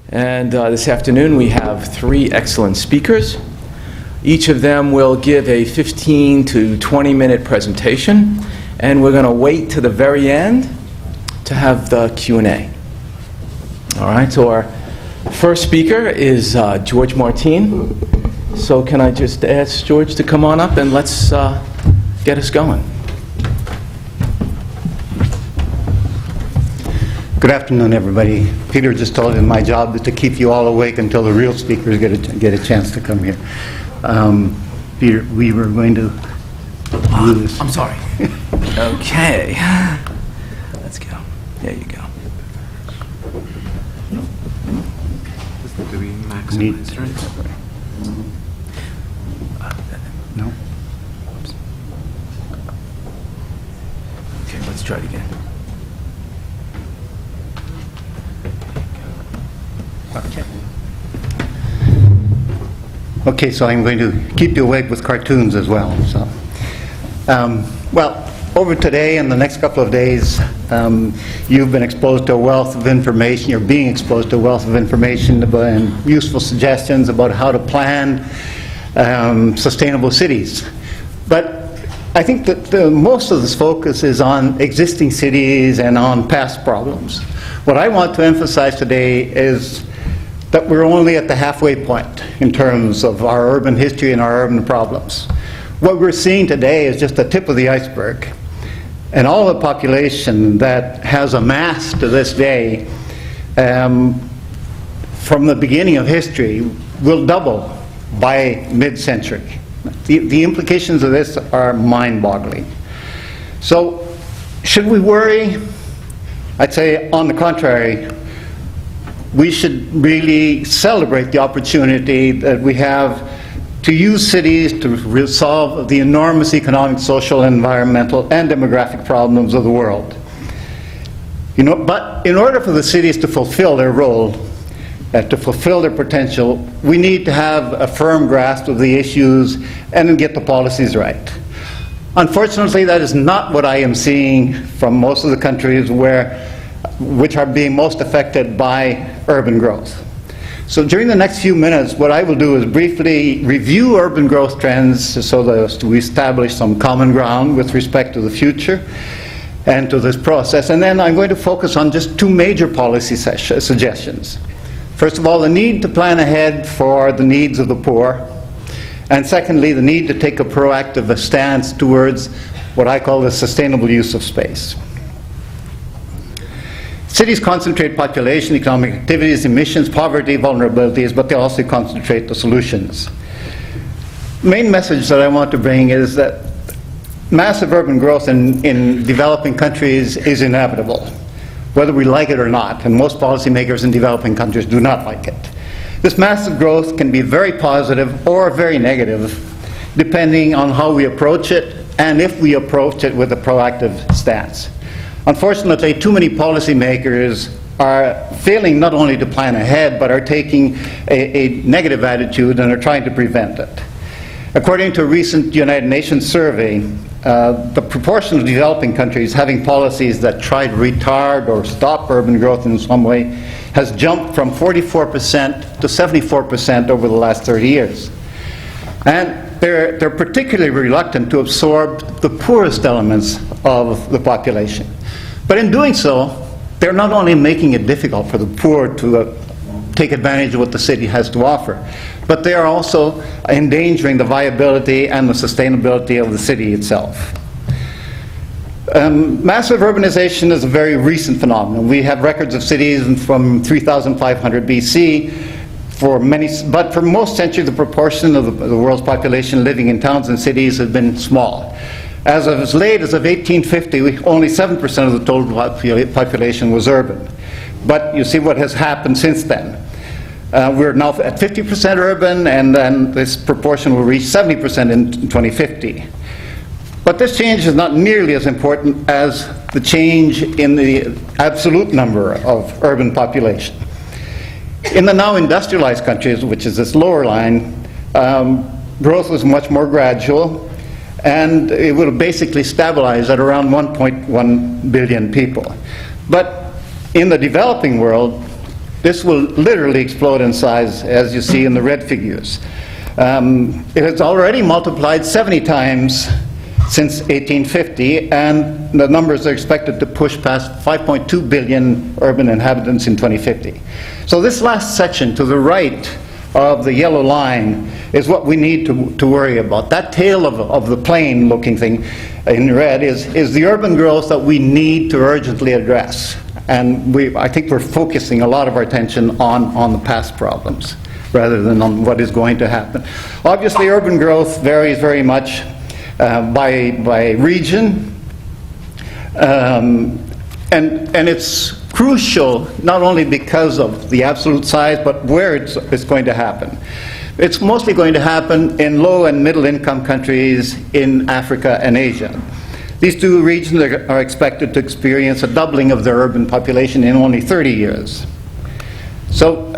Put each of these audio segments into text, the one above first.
And this afternoon we have three excellent speakers. Each of them will give a 15 to 20-minute presentation, and we're going to wait to the very end to have the Q&A. All right, so our first speaker is George Martine. So can I just ask George to come on up and let's get us going. Good afternoon, everybody. Peter just told me my job is to keep you all awake until the real speakers get a chance to come here. Peter, we were going to do this. I'm sorry. Okay. Let's go. There you go. Do we maximize, right? No? Okay, let's try it again. Okay, so I'm going to keep you awake with cartoons as well. So, well, over today and the next couple of days, you've been exposed to a wealth of information. You're being exposed to a wealth of information and useful suggestions about how to plan sustainable cities. But I think that most of this focus is on existing cities and on past problems. What I want to emphasize today is that we're only at the halfway point in terms of our urban history and our urban problems. What we're seeing today is just the tip of the iceberg. And all the population that has amassed to this day from the beginning of history will double by mid-century. The implications of this are mind-boggling. So, should we worry? I'd say, on the contrary, we should really celebrate the opportunity that we have to use cities to resolve the enormous economic, social, environmental, and demographic problems of the world. But in order for the cities to fulfill their role, to fulfill their potential, we need to have a firm grasp of the issues and get the policies right. Unfortunately, that is not what I am seeing from most of the countries which are being most affected by urban growth. So during the next few minutes, what I will do is briefly review urban growth trends so that we establish some common ground with respect to the future and to this process. And then I'm going to focus on just two major policy suggestions. First of all, the need to plan ahead for the needs of the poor. And secondly, the need to take a proactive stance towards what I call the sustainable use of space. Cities concentrate population, economic activities, emissions, poverty, vulnerabilities, but they also concentrate the solutions. The main message that I want to bring is that massive urban growth in developing countries is inevitable, whether we like it or not, and most policymakers in developing countries do not like it. This massive growth can be very positive or very negative, depending on how we approach it and if we approach it with a proactive stance. Unfortunately, too many policymakers are failing not only to plan ahead, but are taking a negative attitude and are trying to prevent it. According to a recent United Nations survey, the proportion of developing countries having policies that try to retard or stop urban growth in some way has jumped from 44% to 74% over the last 30 years. And they're particularly reluctant to absorb the poorest elements of the population. But in doing so, they're not only making it difficult for the poor to take advantage of what the city has to offer, but they are also endangering the viability and the sustainability of the city itself. Massive urbanization is a very recent phenomenon. We have records of cities from 3,500 BC. But for most centuries, the proportion of the world's population living in towns and cities has been small. As late as of 1850, only 7% of the total population was urban. But you see what has happened since then. We're now at 50% urban, and then this proportion will reach 70% in 2050. But this change is not nearly as important as the change in the absolute number of urban population. In the now industrialized countries, which is this lower line, growth was much more gradual, and it would have basically stabilized at around 1.1 billion people. But in the developing world, this will literally explode in size, as you see in the red figures. It has already multiplied 70 times since 1850, and the numbers are expected to push past 5.2 billion urban inhabitants in 2050. So this last section to the right of the yellow line is what we need to worry about. That tail of the plane looking thing in red is the urban growth that we need to urgently address. And I think we're focusing a lot of our attention on the past problems rather than on what is going to happen. Obviously, urban growth varies very much by region, and it's crucial not only because of the absolute size, but where it's going to happen. It's mostly going to happen in low and middle income countries in Africa and Asia. These two regions are expected to experience a doubling of their urban population in only 30 years. So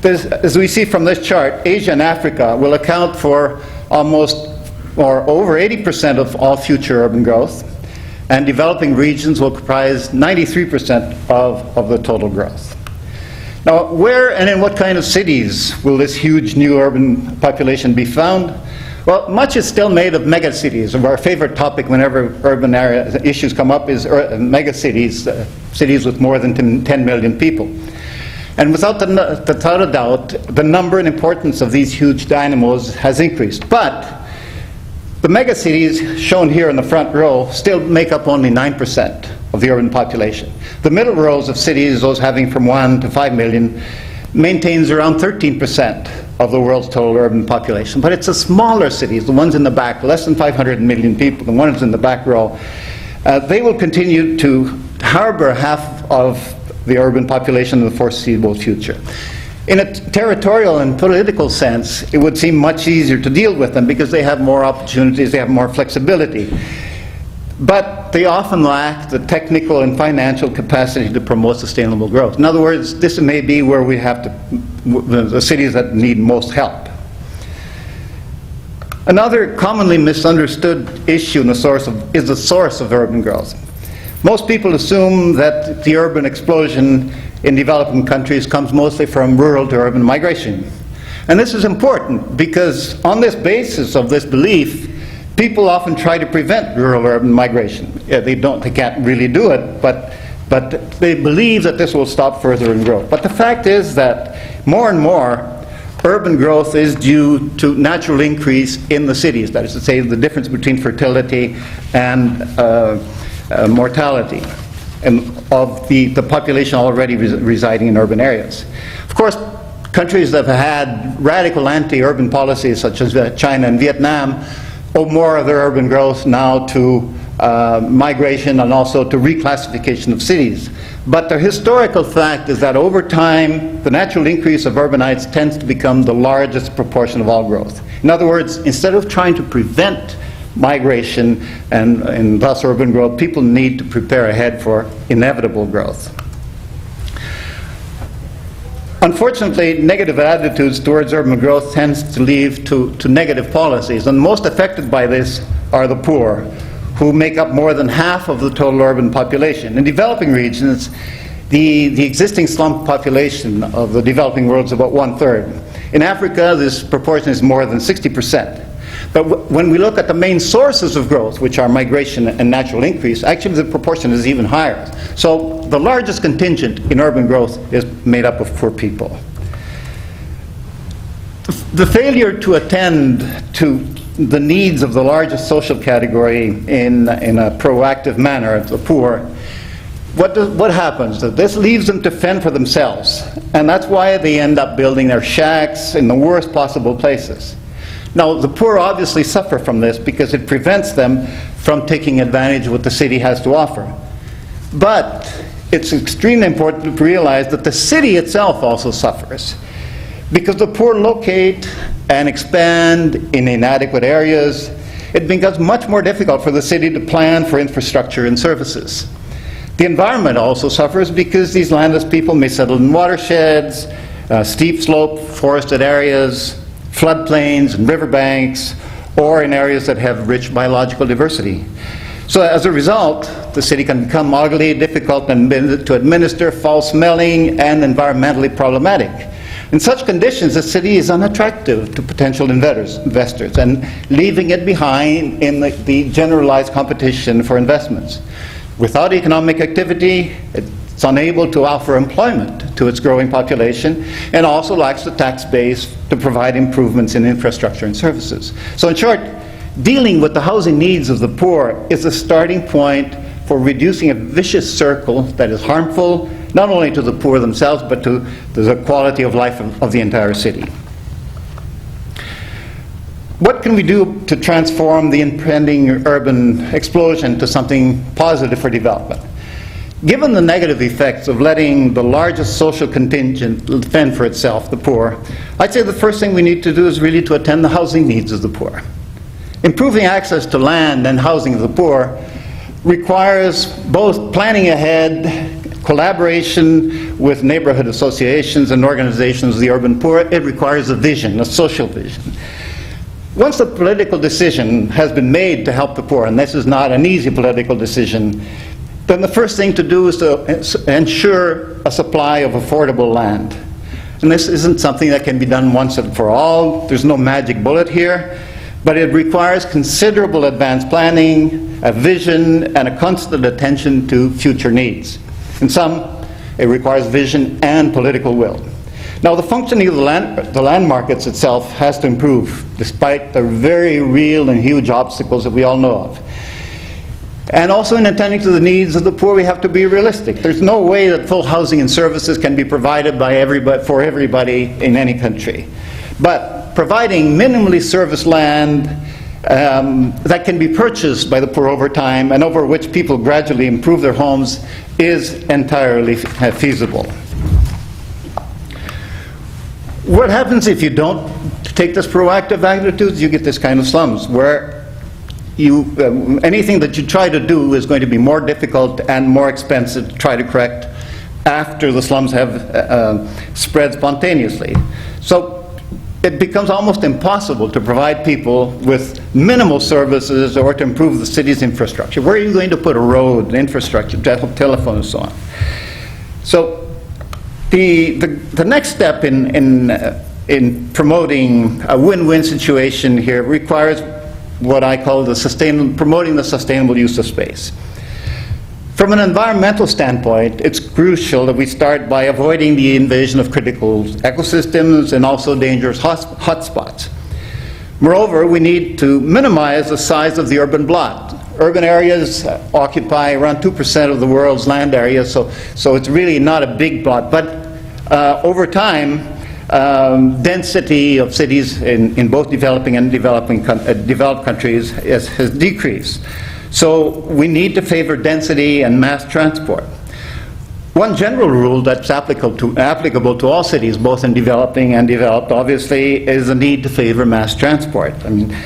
as we see from this chart, Asia and Africa will account for almost or over 80% of all future urban growth, and developing regions will comprise 93% of the total growth. Now, where and in what kind of cities will this huge new urban population be found? Well, much is still made of megacities. Our favorite topic whenever urban area issues come up is megacities, cities with more than 10 million people. And without a doubt, the number and importance of these huge dynamos has increased. But the megacities shown here in the front row still make up only 9% of the urban population. The middle rows of cities, those having from 1 to 5 million, maintains around 13% of the world's total urban population. But it's the smaller cities, the ones in the back, less than 500 million people, the ones in the back row, they will continue to harbor half of the urban population in the foreseeable future. In a territorial and political sense, it would seem much easier to deal with them because they have more opportunities, they have more flexibility. But they often lack the technical and financial capacity to promote sustainable growth. In other words, this may be where we have the cities that need most help. Another commonly misunderstood issue is the source of urban growth. Most people assume that the urban explosion in developing countries comes mostly from rural to urban migration. And this is important because on this basis of this belief, people often try to prevent rural-urban migration. Yeah, they can't really do it, but they believe that this will stop further in growth. But the fact is that more and more urban growth is due to natural increase in the cities. That is to say, the difference between fertility and mortality and of the population already residing in urban areas. Of course, countries that have had radical anti-urban policies such as China and Vietnam owe more of their urban growth now to migration and also to reclassification of cities. But the historical fact is that over time, the natural increase of urbanites tends to become the largest proportion of all growth. In other words, instead of trying to prevent migration and thus urban growth, people need to prepare ahead for inevitable growth. Unfortunately, negative attitudes towards urban growth tends to lead to negative policies, and most affected by this are the poor, who make up more than half of the total urban population. In developing regions, the existing slum population of the developing world is about 1/3. In Africa, this proportion is more than 60%. But when we look at the main sources of growth, which are migration and natural increase, actually the proportion is even higher. So the largest contingent in urban growth is made up of poor people. The failure to attend to the needs of the largest social category in a proactive manner, the poor, what happens? This leaves them to fend for themselves. And that's why they end up building their shacks in the worst possible places. Now, the poor obviously suffer from this because it prevents them from taking advantage of what the city has to offer. But it's extremely important to realize that the city itself also suffers, because the poor locate and expand in inadequate areas. It becomes much more difficult for the city to plan for infrastructure and services. The environment also suffers because these landless people may settle in watersheds, steep slope forested areas, floodplains and riverbanks, or in areas that have rich biological diversity. So as a result, the city can become ugly, difficult to administer, foul-smelling, and environmentally problematic. In such conditions, the city is unattractive to potential investors and leaving it behind in the generalized competition for investments. Without economic activity, it's unable to offer employment to its growing population and also lacks the tax base to provide improvements in infrastructure and services. So in short, dealing with the housing needs of the poor is a starting point for reducing a vicious circle that is harmful not only to the poor themselves, but to the quality of life of the entire city. What can we do to transform the impending urban explosion to something positive for development? Given the negative effects of letting the largest social contingent fend for itself, the poor, I'd say the first thing we need to do is really to attend the housing needs of the poor. Improving access to land and housing of the poor requires both planning ahead, collaboration with neighborhood associations and organizations of the urban poor. It requires a vision, a social vision. Once a political decision has been made to help the poor, and this is not an easy political decision, then the first thing to do is to ensure a supply of affordable land. And this isn't something that can be done once and for all. There's no magic bullet here. But it requires considerable advanced planning, a vision, and a constant attention to future needs. In sum, it requires vision and political will. Now, the functioning of the land markets itself has to improve, despite the very real and huge obstacles that we all know of. And also in attending to the needs of the poor, we have to be realistic. There's no way that full housing and services can be provided for everybody in any country. But providing minimally serviced land that can be purchased by the poor over time and over which people gradually improve their homes is entirely feasible. What happens if you don't take this proactive attitude? You get this kind of slums where anything that you try to do is going to be more difficult and more expensive to try to correct after the slums have spread spontaneously. So it becomes almost impossible to provide people with minimal services or to improve the city's infrastructure. Where are you going to put a road, infrastructure, telephone, and so on? So the next step in promoting a win-win situation here requires what I call promoting the sustainable use of space. From an environmental standpoint, it's crucial that we start by avoiding the invasion of critical ecosystems and also dangerous hotspots. Moreover, we need to minimize the size of the urban blot. Urban areas occupy around 2% of the world's land area, so it's really not a big blot. But over time, density of cities in both developing and developed countries has decreased. So we need to favor density and mass transport. One general rule that's applicable to all cities, both in developing and developed, obviously, is the need to favor mass transport. I mean,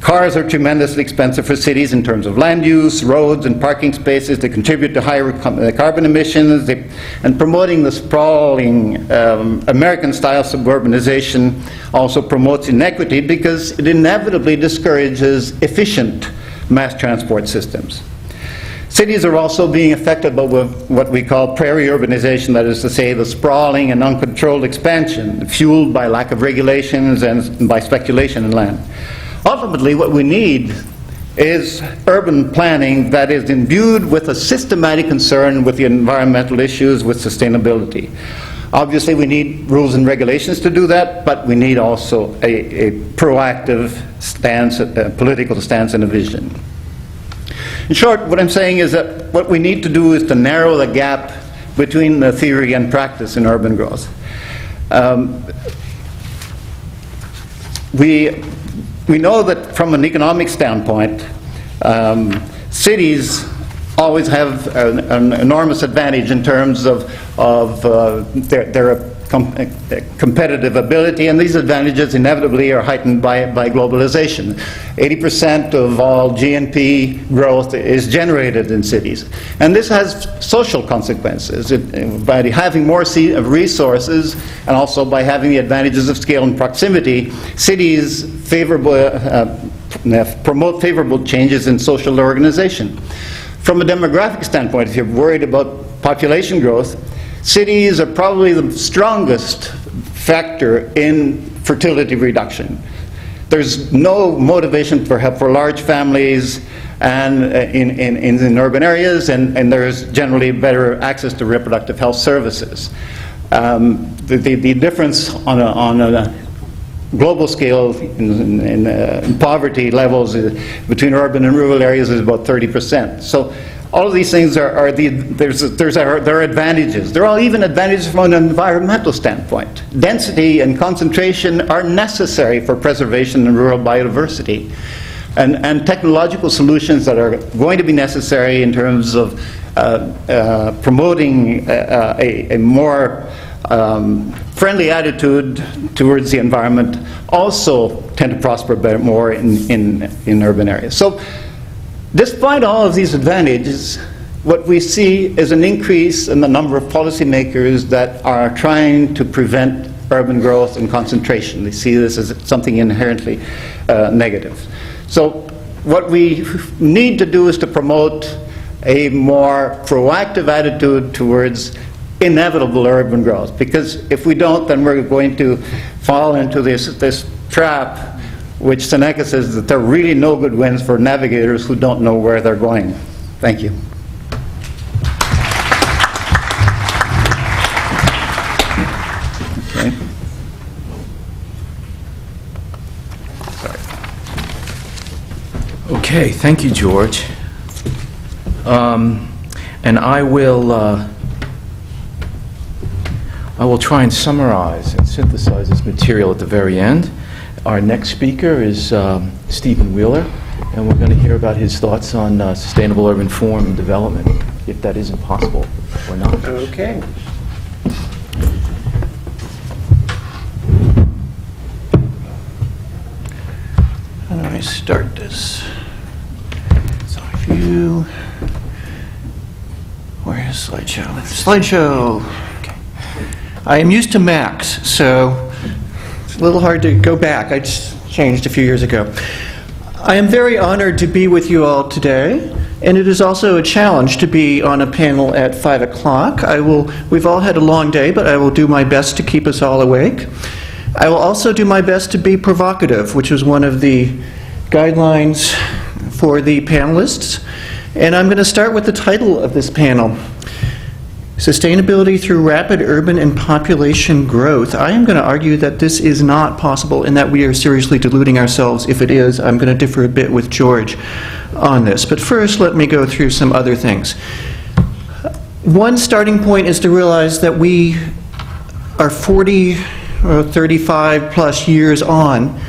cars are tremendously expensive for cities in terms of land use, roads, and parking spaces. They contribute to higher carbon emissions, and promoting the sprawling American-style suburbanization also promotes inequity because it inevitably discourages efficient mass transport systems. Cities are also being affected by what we call prairie urbanization, that is to say, the sprawling and uncontrolled expansion fueled by lack of regulations and by speculation in land. Ultimately, what we need is urban planning that is imbued with a systematic concern with the environmental issues, with sustainability. Obviously, we need rules and regulations to do that, but we need also a proactive stance, a political stance, and a vision. In short, what I'm saying is that what we need to do is to narrow the gap between the theory and practice in urban growth. We know that from an economic standpoint, cities always have an enormous advantage in terms of their competitive ability, and these advantages inevitably are heightened by globalization. 80% of all GNP growth is generated in cities. And this has social consequences. By having more resources and also by having the advantages of scale and proximity, cities promote favorable changes in social organization. From a demographic standpoint, if you're worried about population growth, cities are probably the strongest factor in fertility reduction. There's no motivation for large families and in urban areas, and there's generally better access to reproductive health services. The difference on a global scale in poverty levels between urban and rural areas is about 30%. So all of these things there are advantages. There are even advantages from an environmental standpoint. Density and concentration are necessary for preservation and rural biodiversity. And technological solutions that are going to be necessary in terms of promoting a more friendly attitude towards the environment also tend to prosper a bit more in urban areas. So despite all of these advantages, what we see is an increase in the number of policymakers that are trying to prevent urban growth and concentration. They see this as something inherently negative. So what we need to do is to promote a more proactive attitude towards inevitable urban growth, because if we don't, then we're going to fall into this trap, which Seneca says that there are really no good winds for navigators who don't know where they're going. Thank you. Okay. Okay, thank you, George. And I will try and summarize and synthesize this material at the very end. Our next speaker is Stephen Wheeler, and we're going to hear about his thoughts on sustainable urban form and development, if that isn't possible or not. Okay. How do I start this? View. Where's slideshow? Slideshow. Okay. I am used to Macs, so it's a little hard to go back. I just changed a few years ago. I am very honored to be with you all today, and it is also a challenge to be on a panel at 5 o'clock. We've all had a long day, but I will do my best to keep us all awake. I will also do my best to be provocative, which was one of the guidelines for the panelists. And I'm going to start with the title of this panel, Sustainability Through Rapid Urban and Population Growth. I am going to argue that this is not possible and that we are seriously deluding ourselves if it is. I'm going to differ a bit with George on this. But first, let me go through some other things. One starting point is to realize that we are 40 or 35 plus years on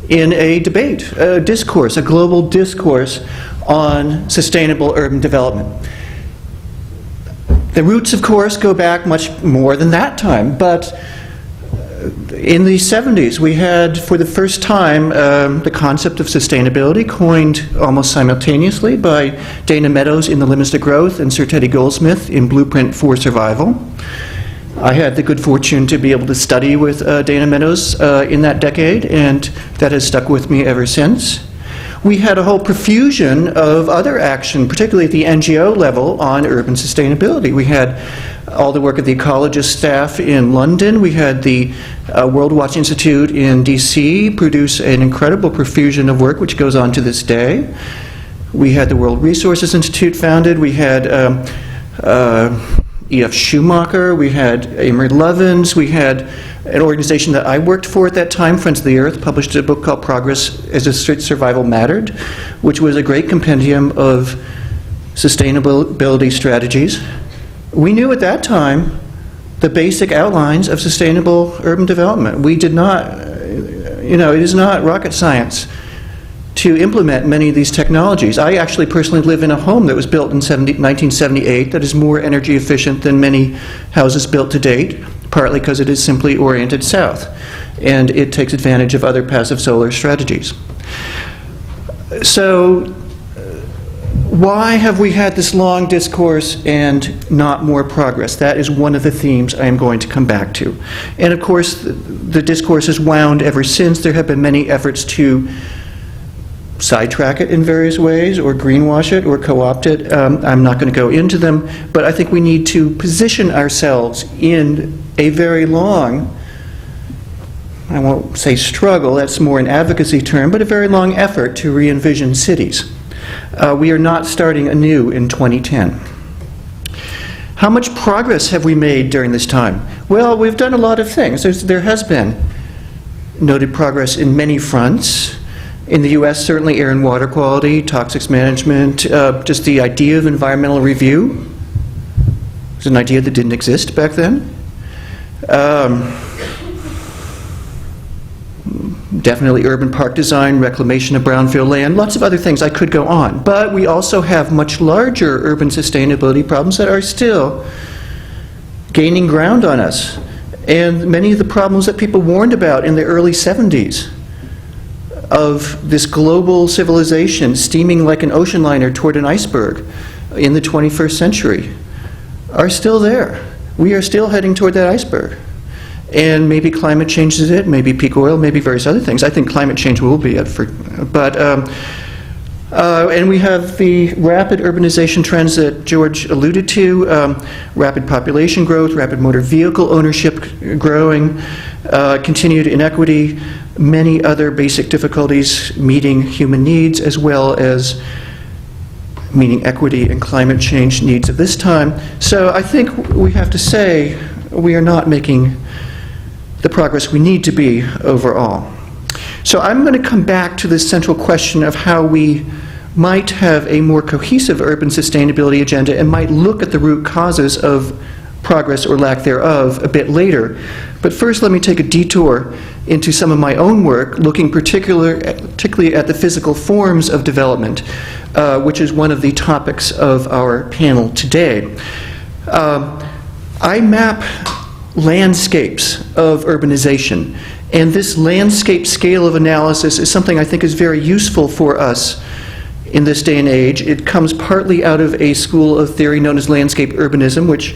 in a debate, a discourse, a global discourse on sustainable urban development. The roots, of course, go back much more than that time, but in the 70s we had, for the first time, the concept of sustainability coined almost simultaneously by Dana Meadows in The Limits to Growth and Sir Teddy Goldsmith in Blueprint for Survival. I had the good fortune to be able to study with Dana Meadows in that decade, and that has stuck with me ever since. We had a whole profusion of other action, particularly at the NGO level, on urban sustainability. We had all the work of the ecologist staff in London. We had the World Watch Institute in DC produce an incredible profusion of work, which goes on to this day. We had the World Resources Institute founded. We had E.F. Schumacher, we had Amory Lovins, we had an organization that I worked for at that time, Friends of the Earth, published a book called Progress as a Survival Mattered, which was a great compendium of sustainability strategies. We knew at that time the basic outlines of sustainable urban development. We did not, it is not rocket science to implement many of these technologies. I actually personally live in a home that was built in 1978 that is more energy efficient than many houses built to date, partly because it is simply oriented south, and it takes advantage of other passive solar strategies. So why have we had this long discourse and not more progress? That is one of the themes I am going to come back to. And of course, the discourse has wound ever since. There have been many efforts to sidetrack it in various ways, or greenwash it, or co-opt it. I'm not going to go into them, but I think we need to position ourselves in a very long, I won't say struggle, that's more an advocacy term, but a very long effort to re-envision cities. We are not starting anew in 2010. How much progress have we made during this time? Well, we've done a lot of things. There has been noted progress in many fronts. In the U.S., certainly air and water quality, toxics management, just the idea of environmental review. It's an idea that didn't exist back then. Definitely urban park design, reclamation of brownfield land, lots of other things. I could go on. But we also have much larger urban sustainability problems that are still gaining ground on us. And many of the problems that people warned about in the early 70s of this global civilization steaming like an ocean liner toward an iceberg in the 21st century are still there. We are still heading toward that iceberg. And maybe climate change is it, maybe peak oil, maybe various other things. I think climate change will be it. And we have the rapid urbanization trends that George alluded to, rapid population growth, rapid motor vehicle ownership growing, continued inequity, many other basic difficulties meeting human needs, as well as meeting equity and climate change needs of this time. So I think we have to say we are not making the progress we need to be overall. So I'm going to come back to this central question of how we might have a more cohesive urban sustainability agenda and might look at the root causes of progress or lack thereof a bit later. But first, let me take a detour into some of my own work, looking particularly at the physical forms of development, which is one of the topics of our panel today. I map landscapes of urbanization, and this landscape scale of analysis is something I think is very useful for us in this day and age. It comes partly out of a school of theory known as landscape urbanism, which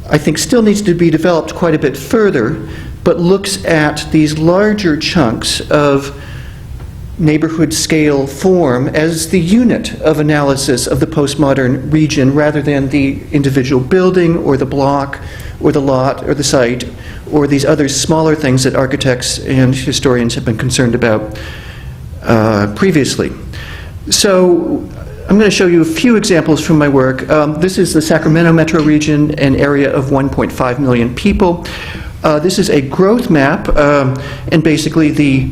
I think still needs to be developed quite a bit further, but looks at these larger chunks of neighborhood scale form as the unit of analysis of the postmodern region rather than the individual building or the block or the lot or the site or these other smaller things that architects and historians have been concerned about previously. So I'm going to show you a few examples from my work. This is the Sacramento metro region, an area of 1.5 million people. This is a growth map, and basically the